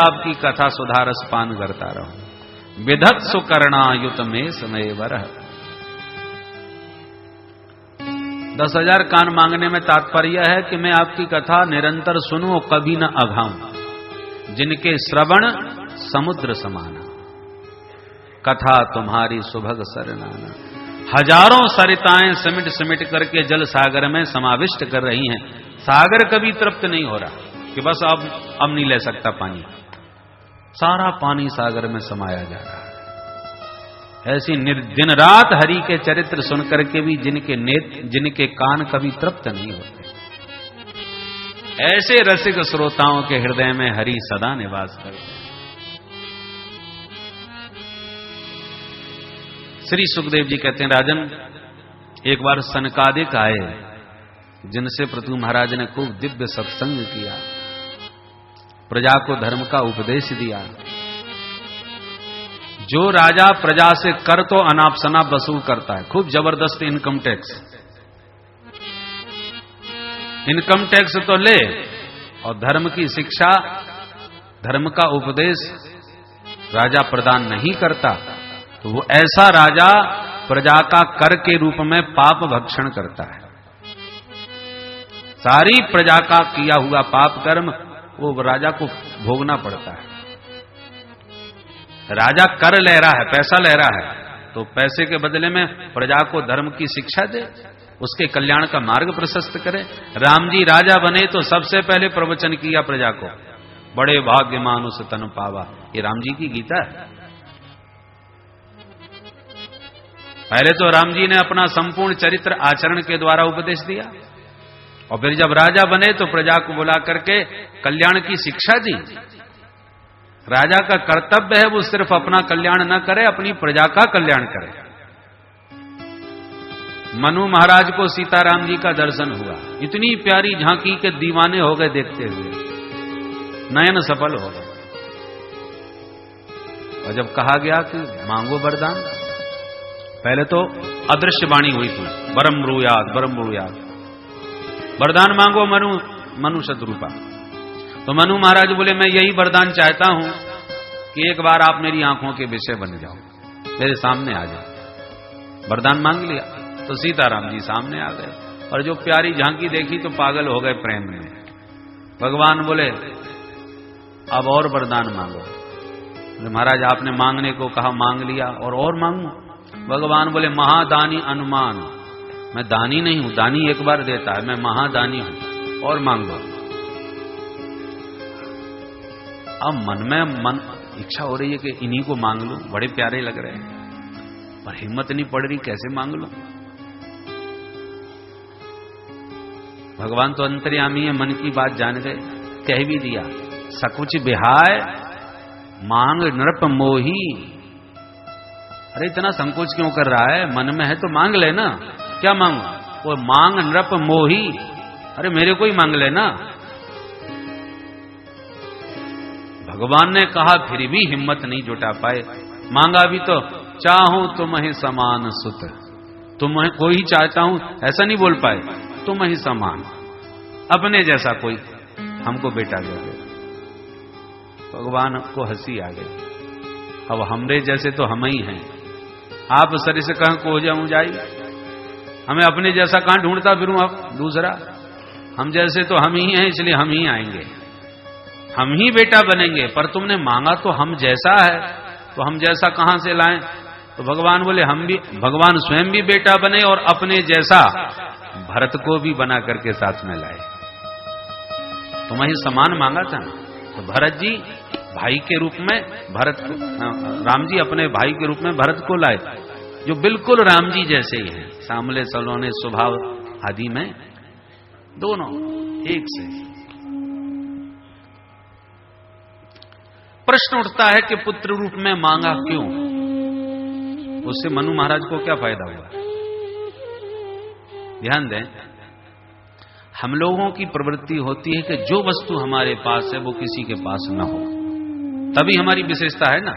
आपकी कथा सुधारस पान करता रहूं। विधत सुकर्णायुत में समय वरह। 10,000 कान मांगने में तात्पर्य है कि मैं आपकी कथा निरंतर सुनूं और कभी न अघाऊं। जिनके श्रवण समुद्र समाना, कथा तुम्हारी सुभग सरनाना। हजारों सरिताएं सिमट सिमट करके जल सागर में समाविष्ट कर रही हैं। सागर कभी तृप्त नहीं हो रहा कि बस अब नहीं ले सकता पानी, सारा पानी सागर में समाया जा रहा है। ऐसी दिन रात हरि के चरित्र सुन करके भी जिनके कान कभी तृप्त नहीं होते, ऐसे रसिक श्रोताओं के हृदय में हरि सदा निवास करते हैं। श्री सुखदेव जी कहते हैं, राजन, एक बार सनकादिक आए, जिनसे पृथु महाराज ने खूब दिव्य सत्संग किया, प्रजा को धर्म का उपदेश दिया। जो राजा प्रजा से कर तो अनाप शनाप वसूल करता है, खूब जबरदस्त इनकम टैक्स तो ले, और धर्म की शिक्षा, धर्म का उपदेश राजा प्रदान नहीं करता, तो वो ऐसा राजा प्रजा का कर के रूप में पाप भक्षण करता है। सारी प्रजा का किया हुआ पाप कर्म वो राजा को भोगना पड़ता है। राजा कर ले रहा है, पैसा ले रहा है, तो पैसे के बदले में प्रजा को धर्म की शिक्षा दे, उसके कल्याण का मार्ग प्रशस्त करे। राम जी राजा बने तो सबसे पहले प्रवचन किया प्रजा को, बड़े भाग्यमान उस तन पावा। ये राम जी की गीता है। पहले तो राम जी ने अपना संपूर्ण चरित्र आचरण के द्वारा उपदेश दिया, और फिर जब राजा बने तो प्रजा को बुला करके कल्याण की शिक्षा दी। राजा का कर्तव्य है वो सिर्फ अपना कल्याण न करे, अपनी प्रजा का कल्याण करे। मनु महाराज को सीताराम जी का दर्शन हुआ, इतनी प्यारी झांकी के दीवाने हो गए देखते हुए, नयन सफल हो गए। और जब कहा गया कि मांगो वरदान, पहले तो अदृश्य वाणी हुई थी, बरम ब्रूयाद, वरदान मांगो मनु शत्रुपा। तो मनु महाराज बोले, मैं यही वरदान चाहता हूं कि एक बार आप मेरी आंखों के विषय बन जाओ, मेरे सामने आ जाओ। वरदान मांग लिया तो सीताराम जी सामने आ गए, और जो प्यारी झांकी देखी तो पागल हो गए प्रेम में। भगवान बोले, अब और वरदान मांगो। महाराज आपने मांगने को कहा, मांग लिया, और मांगू? भगवान बोले, महादानी अनुमान, मैं दानी नहीं हूं, दानी एक बार देता है, मैं महादानी हूं, और मांगो। अब मन इच्छा हो रही है कि इन्हीं को मांग लूं, बड़े प्यारे लग रहे हैं, पर हिम्मत नहीं पड़ रही, कैसे मांग लूं। भगवान तो अंतर्यामी है, मन की बात जान गए, कह भी दिया, सकुच बिहाय मांग नृप मोही। अरे इतना संकोच क्यों कर रहा है, मन में है तो मांग लेना। क्या मांगू? वो मांग नृप मोही, अरे मेरे को ही मांग लेना। भगवान ने कहा, फिर भी हिम्मत नहीं जुटा पाए, मांगा भी तो, चाहूं तुम्हें समान सुत, तुम्हें कोई ही चाहता हूं, ऐसा नहीं बोल पाए, तुम ही समान, अपने जैसा कोई हमको बेटा दे दे। भगवान को हंसी आ गई, अब हमरे जैसे तो हम ही हैं, आप सर से कहें को जाऊं जाई, हमें अपने जैसा कहां ढूंढता फिरूं अब दूसरा, हम जैसे तो हम ही हैं, इसलिए हम ही आएंगे, हम ही बेटा बनेंगे। पर तुमने मांगा तो हम जैसा है, तो हम जैसा कहां से लाएं? तो भगवान बोले, हम भी, भगवान स्वयं भी बेटा बने और अपने जैसा भरत को भी बना करके साथ में लाए। तुम्हें समान मांगा था, तो भरत जी भाई के रूप में राम जी अपने भाई के रूप में भरत को लाए, जो बिल्कुल राम जी जैसे ही हैं, सामले सलोने स्वभाव आदि में दोनों एक से। प्रश्न उठता है कि पुत्र रूप में मांगा क्यों? उससे मनु महाराज को क्या फायदा हुआ? ध्यान दें, हम लोगों की प्रवृत्ति होती है कि जो वस्तु हमारे पास है वो किसी के पास न हो, तभी हमारी विशेषता है ना,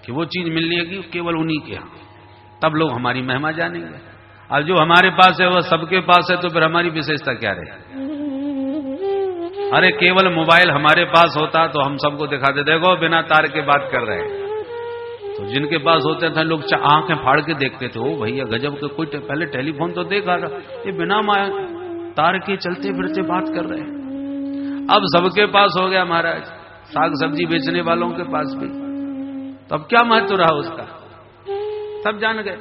कि वो चीज मिलनी है केवल उन्हीं के यहां, तब लोग हमारी महिमा जानेंगे। और जो हमारे पास है वह सबके पास है, तो फिर हमारी विशेषता क्या रहे? अरे केवल मोबाइल हमारे पास होता तो हम सबको दिखाते, देखो बिना तार के बात कर रहे हैं। तो जिनके पास होते थे लोग आंखें फाड़ के देखते थे, ओ भैया गजब के, कोई पहले टेलीफोन तो देखा था, ये बिना तार के चलते फिरते बात कर रहे हैं। अब सबके पास हो गया महाराज, साग सब्जी बेचने वालों के पास भी। तब क्या महत्व रहा उसका, सब जान गए।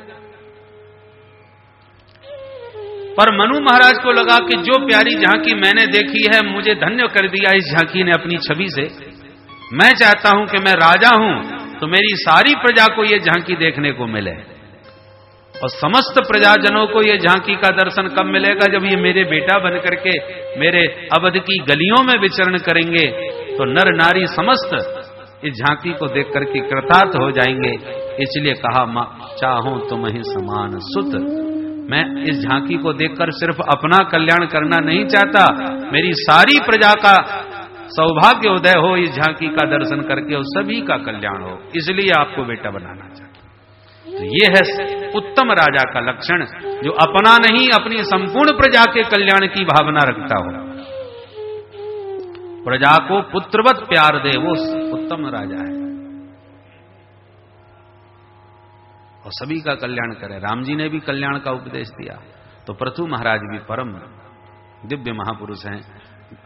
पर मनु महाराज को लगा कि जो प्यारी झांकी मैंने देखी है, मुझे धन्य कर दिया इस झांकी ने अपनी छवि से। मैं चाहता हूं कि मैं राजा हूं तो मेरी सारी प्रजा को यह झांकी देखने को मिले, और समस्त प्रजाजनों को यह झांकी का दर्शन कब मिलेगा, जब ये मेरे बेटा बनकर के मेरे अवध की गलियों में विचरण करेंगे। तो नर नारी समस्त इस झांकी को देख करके कृतार्थ हो जाएंगे। इसलिए कहा, मां चाहूं तुम्हें समान सुत। मैं इस झांकी को देखकर सिर्फ अपना कल्याण करना नहीं चाहता, मेरी सारी प्रजा का सौभाग्य उदय हो इस झांकी का दर्शन करके, और सभी का कल्याण हो, इसलिए आपको बेटा बनाना चाहता। तो ये है उत्तम राजा का लक्षण, जो अपना नहीं अपनी संपूर्ण प्रजा के कल्याण की भावना रखता हो, प्रजा को पुत्रवत प्यार दे, वो उत्तम राजा है और सभी का कल्याण करे। राम जी ने भी कल्याण का उपदेश दिया, तो पृथु महाराज भी परम दिव्य महापुरुष हैं,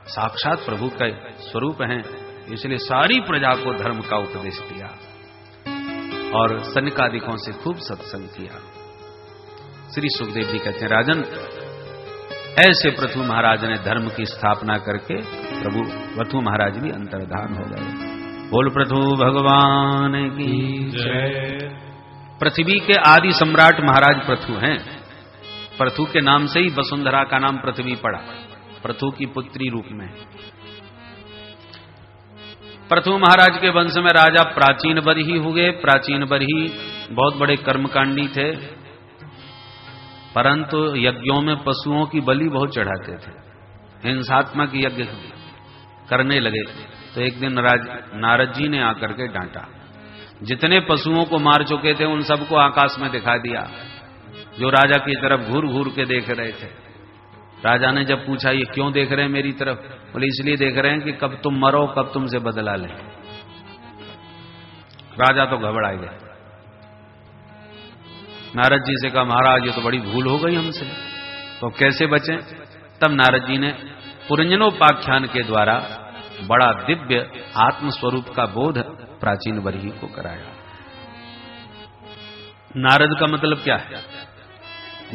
साक्षात प्रभु के स्वरूप हैं, इसलिए सारी प्रजा को धर्म का उपदेश दिया और सनकादिकों से खूब सत्संग किया। श्री सुखदेव जी कहते हैं, राजन ऐसे पृथु महाराज ने धर्म की स्थापना करके प्रभु पृथु महाराज भी अंतर्धान हो गए। बोल पृथु भगवान की जय। पृथ्वी के आदि सम्राट महाराज पृथु हैं। पृथु के नाम से ही वसुंधरा का नाम पृथ्वी पड़ा, पृथु की पुत्री रूप में। पृथु महाराज के वंश में राजा प्राचीन बरही हुए। प्राचीन बरही बहुत बड़े कर्मकांडी थे, परंतु यज्ञों में पशुओं की बलि बहुत चढ़ाते थे, हिंसात्मक यज्ञ करने लगे। तो एक दिन नारद जी ने आकर के डांटा, जितने पशुओं को मार चुके थे उन सबको आकाश में दिखा दिया, जो राजा की तरफ घूर घूर के देख रहे थे। राजा ने जब पूछा, ये क्यों देख रहे हैं मेरी तरफ? बोले, इसलिए देख रहे हैं कि कब तुम मरो, कब तुमसे बदला लें। राजा तो घबरा गए। नारद जी से कहा, महाराज ये तो बड़ी भूल हो गई हमसे, तो कैसे बचें? तब नारद जी ने पुरंजनोपाख्यान के द्वारा बड़ा दिव्य आत्मस्वरूप का बोध प्राचीन बरही को कराया। नारद का मतलब क्या है?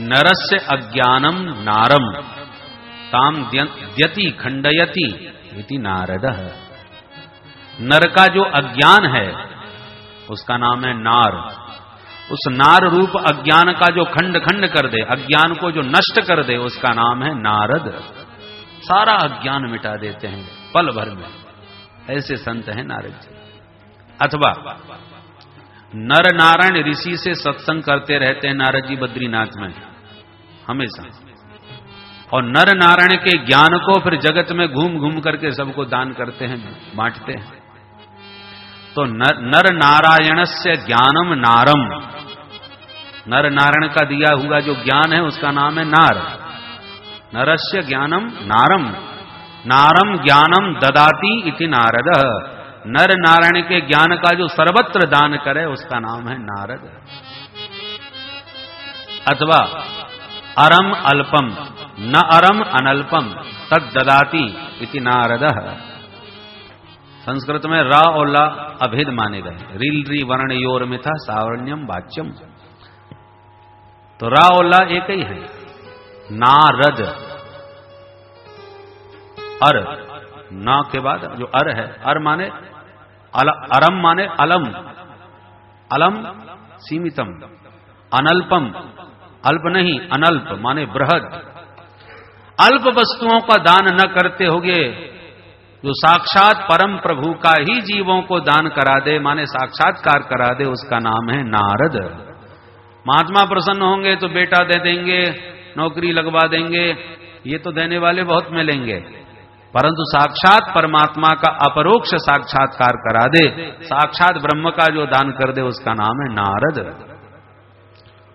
नरस्य अज्ञानम नारम ताम द्यति खंडयति इति नारदः। नर का जो अज्ञान है उसका नाम है नार। उस नार रूप अज्ञान का जो खंड खंड कर दे, अज्ञान को जो नष्ट कर दे, उसका नाम है नारद। सारा अज्ञान मिटा देते हैं पल भर में, ऐसे संत हैं नारद जी। अथवा नर नारायण ऋषि से सत्संग करते रहते हैं नारद जी बद्रीनाथ में हमेशा, और नर नारायण के ज्ञान को फिर जगत में घूम घूम करके सबको दान करते हैं, बांटते हैं। तो नर नारायणस्य ज्ञानम नारम, नर नारायण का दिया हुआ जो ज्ञान है उसका नाम है नार। नरस्य ज्ञानम नारम, नारम ज्ञानम ददाति इति नारदः। नर नारायण के ज्ञान का जो सर्वत्र दान करे उसका नाम है नारद। अथवा अरम अल्पम न अरम अनल्पम तद ददाति इति नारदः। संस्कृत में रा और ला अभेद माने गए। रील री वर्ण योर में था सावर्ण्यम वाच्यम, तो रा और ला एक ही है। नारद अर, ना के बाद जो अर है, अर माने अरम माने अलम, अलम सीमितम, अनल्पम अल्प नहीं, अनल्प माने बृहद। अल्प वस्तुओं का दान न करते होगे, जो साक्षात परम प्रभु का ही जीवों को दान करा दे, माने साक्षात्कार करा दे, उसका नाम है नारद। महात्मा प्रसन्न होंगे तो बेटा दे देंगे, नौकरी लगवा देंगे, ये तो देने वाले बहुत मिलेंगे, परंतु साक्षात परमात्मा का अपरोक्ष साक्षात्कार करा दे, साक्षात ब्रह्म का जो दान कर दे, उसका नाम है नारद।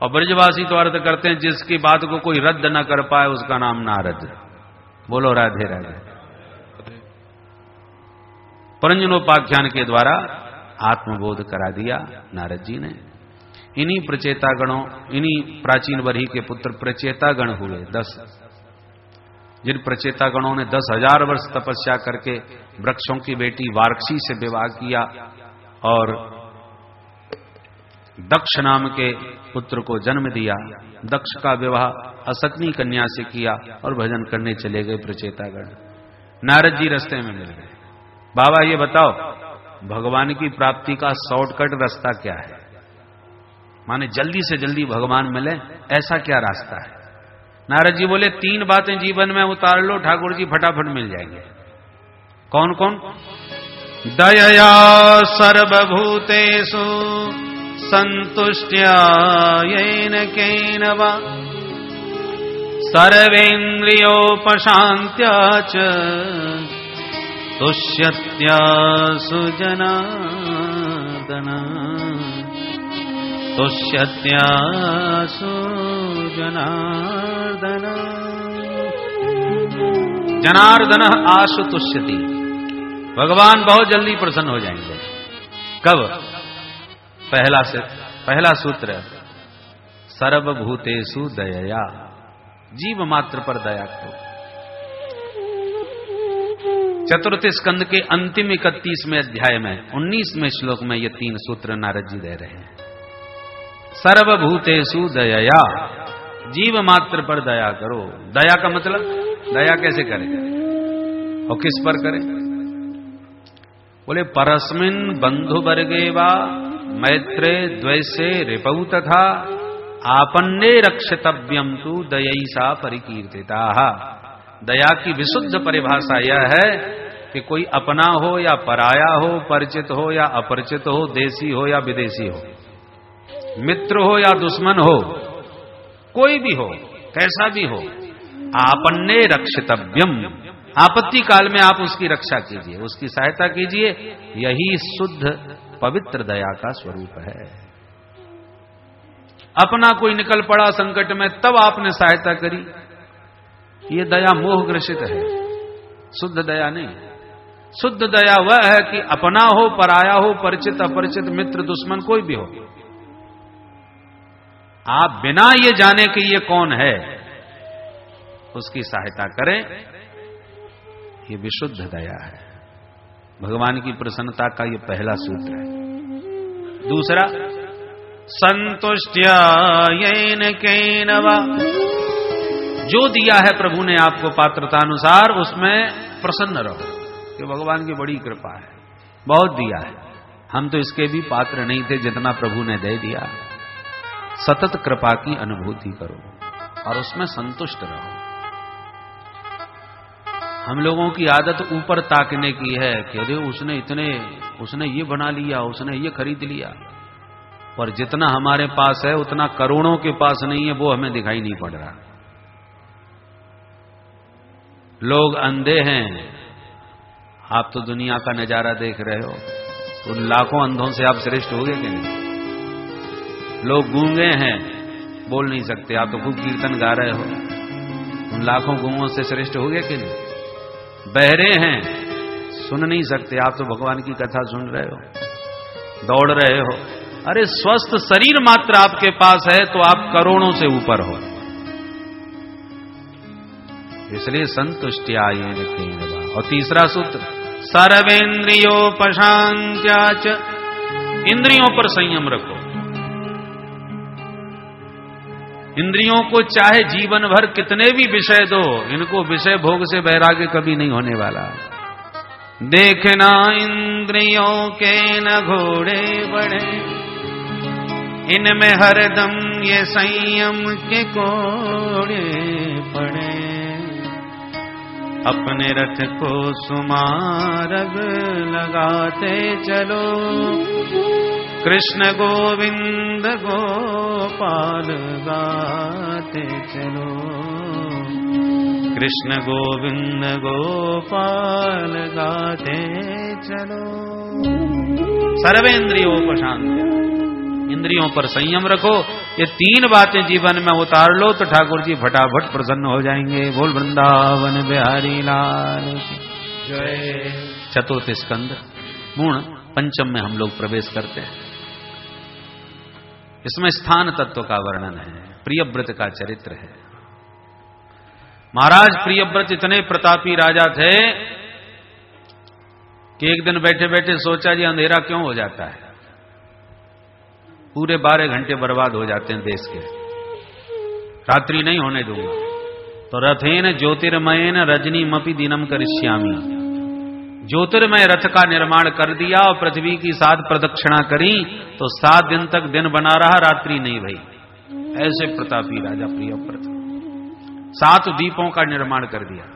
और ब्रजवासी तो अर्थ करते हैं, जिसकी बात को कोई रद्द न कर पाए उसका नाम नारद। बोलो राधे राधे। परंजनोपाख्यान के द्वारा आत्मबोध करा दिया नारद जी ने। इन्हीं प्रचेतागणों, इन्हीं प्राचीन वरी के पुत्र प्रचेतागण हुए 10, जिन प्रचेतागणों ने 10,000 वर्ष तपस्या करके वृक्षों की बेटी वार्क्षी से विवाह किया और दक्ष नाम के पुत्र को जन्म दिया। दक्ष का विवाह असकनी कन्या से किया और भजन करने चले गए प्रचेतागण। नारद जी रास्ते में मिल गए। बाबा ये बताओ, भगवान की प्राप्ति का शॉर्टकट रास्ता क्या है? माने जल्दी से जल्दी भगवान मिले, ऐसा क्या रास्ता है? नारद जी बोले 3 बातें जीवन में उतार लो, ठाकुर जी फटाफट मिल जाएंगे। कौन कौन? दयया सर्वभूतेषु संतुष्ट्या येन केन वा सर्वेन्द्रियोपशान्त्या च तुष्यत्या सुजनार्दन, तुष्यत्या सुजनार्दन। जनार्दन आशु तुष्यति, भगवान बहुत जल्दी प्रसन्न हो जाएंगे। कब? पहला सूत्र सर्वभूतेषु दयया, जीव मात्र पर दया करो। चतुर्थ स्कंद के अंतिम 31वें अध्याय में 19वें श्लोक में ये 3 सूत्र नारद जी दे रहे हैं। सर्वभूतेषु दयया, जीव मात्र पर दया करो। दया का मतलब, दया कैसे करें और किस पर करें? बोले परस्मिन् बंधु वर्गे वा मैत्रे द्वैसे रिपौ तथा आपन्ने रक्षितव्यम तु दयैसा परिकीर्तिता। दया की विशुद्ध परिभाषा यह है कि कोई अपना हो या पराया हो, परिचित हो या अपरिचित हो, देशी हो या विदेशी हो, मित्र हो या दुश्मन हो, कोई भी हो, कैसा भी हो, आपन्ने रक्षितव्यम, आपत्ति काल में आप उसकी रक्षा कीजिए, उसकी सहायता कीजिए। यही शुद्ध पवित्र दया का स्वरूप है। अपना कोई निकल पड़ा संकट में, तब आपने सहायता करी, ये दया मोह ग्रसित है, शुद्ध दया नहीं। शुद्ध दया वह है कि अपना हो, पराया हो, परिचित अपरिचित, मित्र दुश्मन, कोई भी हो, आप बिना ये जाने कि ये कौन है उसकी सहायता करें, ये विशुद्ध दया है। भगवान की प्रसन्नता का ये पहला सूत्र है। दूसरा, संतुष्ट्या येन केन वा, जो दिया है प्रभु ने आपको पात्रतानुसार, उसमें प्रसन्न रहो कि भगवान की बड़ी कृपा है, बहुत दिया है, हम तो इसके भी पात्र नहीं थे जितना प्रभु ने दे दिया। सतत कृपा की अनुभूति करो और उसमें संतुष्ट रहो। हम लोगों की आदत ऊपर ताकने की है कि अरे उसने ये बना लिया, उसने ये खरीद लिया, और जितना हमारे पास है उतना करोड़ों के पास नहीं है, वो हमें दिखाई नहीं पड़ रहा। लोग अंधे हैं, आप तो दुनिया का नजारा देख रहे हो, उन लाखों अंधों से आप श्रेष्ठ हो गए कि नहीं? लोग गूंगे हैं, बोल नहीं सकते, आप तो खूब कीर्तन गा रहे हो, उन लाखों गूंगों से श्रेष्ठ हो गए कि नहीं? बहरे हैं, सुन नहीं सकते, आप तो भगवान की कथा सुन रहे हो, दौड़ रहे हो। अरे स्वस्थ शरीर मात्र आपके पास है तो आप करोड़ों से ऊपर हो। इसलिए संतुष्टिया येन केन वा। और तीसरा सूत्र, सर्वेन्द्रियोपशान्त्या च, इंद्रियों पर संयम रखो। इंद्रियों को चाहे जीवन भर कितने भी विषय दो, इनको विषय भोग से वैराग्य कभी नहीं होने वाला। देखना इंद्रियों के न घोड़े बढ़े, इनमें हरदम ये संयम के कोड़े पड़े। अपने रथ को सुमारग लगाते चलो, कृष्ण गोविंद गोपाल गाते चलो, कृष्ण गोविंद गोपाल गाते चलो। सर्वेन्द्रियोपशान्त्या, इंद्रियों पर संयम रखो। ये 3 बातें जीवन में उतार लो तो ठाकुर जी फटाफट प्रसन्न हो जाएंगे। बोल वृंदावन बिहारी लाल की जय। चतुर्थ स्कंद पूर्ण पंचम में हम लोग प्रवेश करते हैं। इसमें स्थान तत्व का वर्णन है, प्रियव्रत का चरित्र है। महाराज प्रियव्रत इतने प्रतापी राजा थे कि एक दिन बैठे बैठे सोचा जी अंधेरा क्यों हो जाता है, पूरे 12 घंटे बर्बाद हो जाते हैं देश के, रात्रि नहीं होने दूंगा। तो रथेन ज्योतिर्मयेन रजनीमपि दिनम करिष्यामि, ज्योतिर्मय रथ का निर्माण कर दिया और पृथ्वी की 7 प्रदक्षिणा करी तो 7 दिन तक दिन बना रहा, रात्रि नहीं भई। ऐसे प्रतापी राजा प्रियव्रत 7 द्वीपों का निर्माण कर दिया।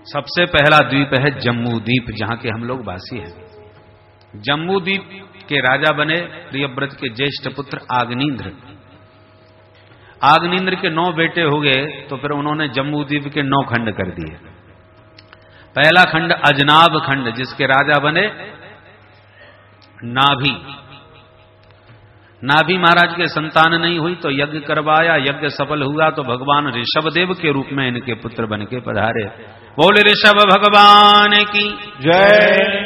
सबसे पहला द्वीप है जम्मू द्वीप, जहां के हम लोग वासी हैं। जम्मू द्वीप के राजा बने प्रियव्रत के ज्येष्ठ पुत्र आग्नेन्द्र। आग्नेन्द्र के 9 बेटे हो गए तो फिर उन्होंने जम्मू द्वीप के 9 खंड कर दिए। पहला खंड अजनाब खंड, जिसके राजा बने नाभि। नाभि महाराज के संतान नहीं हुई तो यज्ञ करवाया, यज्ञ सफल हुआ तो भगवान ऋषभदेव के रूप में इनके पुत्र बन के पधारे। बोले ऋषभ भगवान की जय।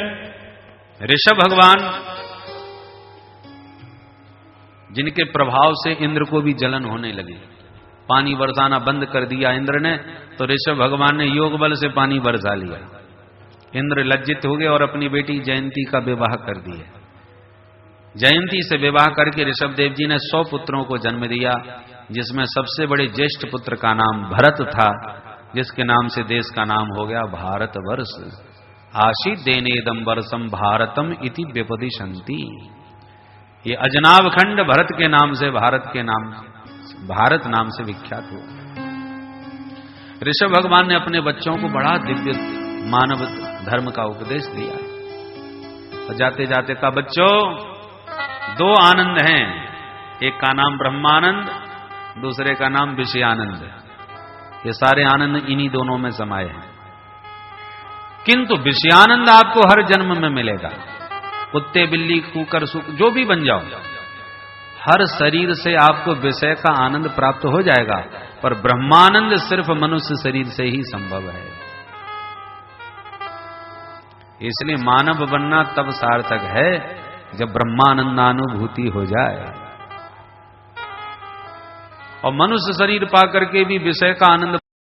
ऋषभ भगवान जिनके प्रभाव से इंद्र को भी जलन होने लगी, पानी बरसाना बंद कर दिया इंद्र ने, तो ऋषभ भगवान ने योग बल से पानी बरसा लिया। इंद्र लज्जित हो गए और अपनी बेटी जयंती का विवाह कर दिया। जयंती से विवाह करके ऋषभ देव जी ने 100 पुत्रों को जन्म दिया, जिसमें सबसे बड़े ज्येष्ठ पुत्र का नाम भरत था, जिसके नाम से देश का नाम हो गया भारतवर्ष। आशीत देनेदम वर्षम भारतम इति व्यपदिशंति। ये अजनाब खंड भरत के नाम से, भारत नाम से विख्यात हुआ। ऋषभ भगवान ने अपने बच्चों को बड़ा दिव्य मानव धर्म का उपदेश दिया और जाते जाते कहा, बच्चों 2 आनंद हैं, एक का नाम ब्रह्मानंद, दूसरे का नाम विषयानंद। ये सारे आनंद इन्हीं दोनों में समाये हैं, किंतु विषयानंद आपको हर जन्म में मिलेगा। कुत्ते बिल्ली कुकर सुक जो भी बन जाओ, हर शरीर से आपको विषय का आनंद प्राप्त हो जाएगा, पर ब्रह्मानंद सिर्फ मनुष्य शरीर से ही संभव है। इसलिए मानव बनना तब सार्थक है जब ब्रह्मानंदानुभूति हो जाए। और मनुष्य शरीर पा करके भी विषय का आनंद